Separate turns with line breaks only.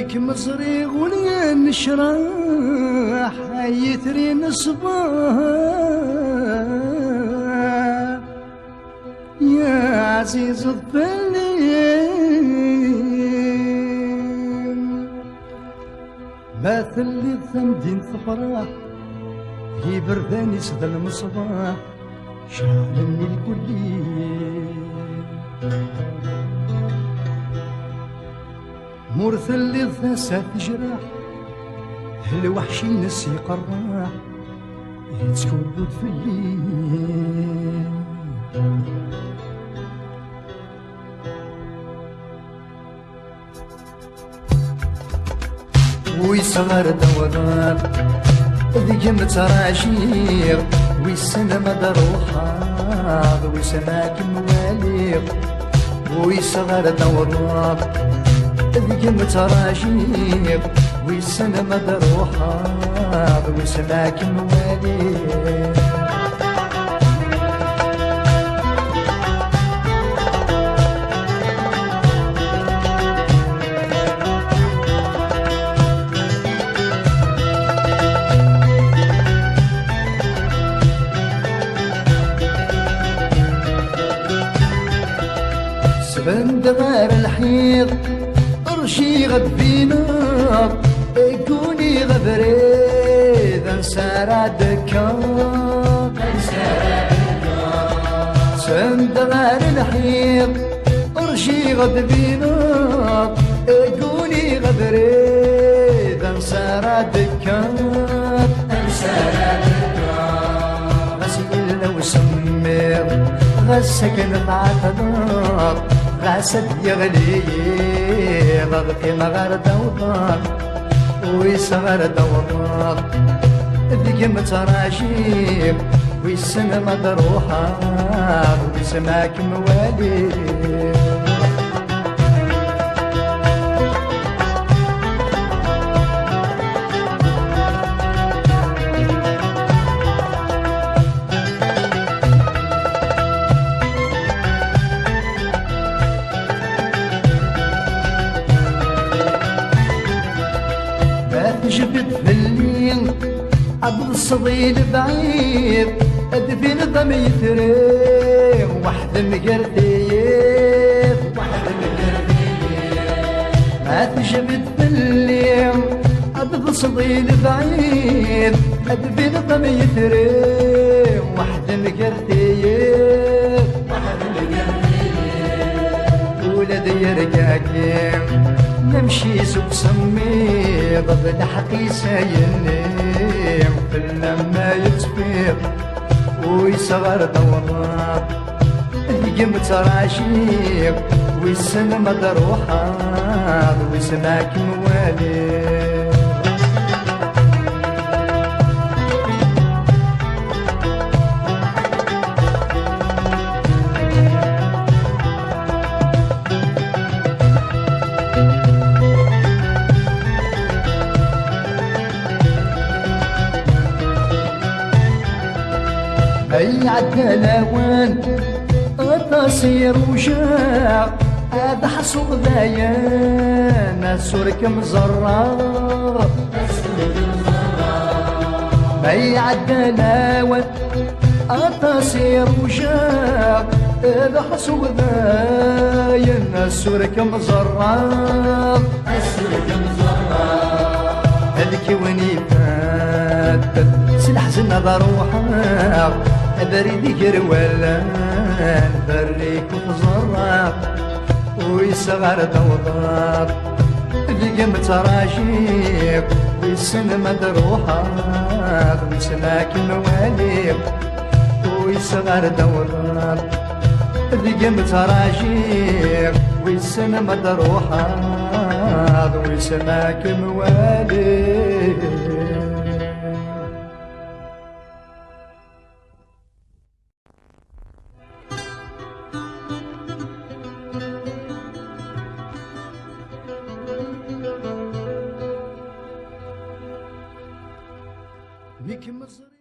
ذيك مصري غنيا نشرح يثري نصباح يا عزيز الظليم مثل اللي ثمدين ثفراح هي برداني سد المصباح شعلني الكلي مرث اللي ثاسات جراح الوحشي نسي قراح يتكبد في الليل ويصغر دوران ذيك متراشير ويسنى مدروحة ويسناك موالير ويصغر دوران ذيك متراشير ويسنى مدروحة ويسناك موالير بند غير الحيط رشي غد فينا يكوني غبريد انسارع دكا سند غير الحيط رشي غد فينا يكوني غبريد انسارع دكا غسيل لو سمير غسكن معتنار غاسد يغلي ضغطي مغار دوضار ويصغر دوضار ذيك متراشيب ويسن مدروحة ويسماك موالي جبت في الليل عبد الصديل بعيد ادفين ضم يثري وحد مقرديف ما تجبت في الليل عبد الصديل بعيد ادفين ضم يثري وحد مقرديف ولد يرقاكي نمشي سوق سمي ضد حقي سايلني لما يتفيض ويصغر دورات ذيك متراشيق ويسن مدروحات ويسماك موالي اي عالدلاوان التصير وجاع هذا حصوق ذايا ناسورك مزرار اي عالدلاوان التصير وجاع هذا حصوق ذايا ناسورك مزرار هذيك وين فات سلاح زنا ضروحك بريد يروالان بريك وزرق ويصغر دوضاب ذيك متراشيق ويسن مدروحات ويسماك مواليق ويصغر دوضاب ذيك متراشيق ويسن مدروحات ويسماك مواليق بك مصر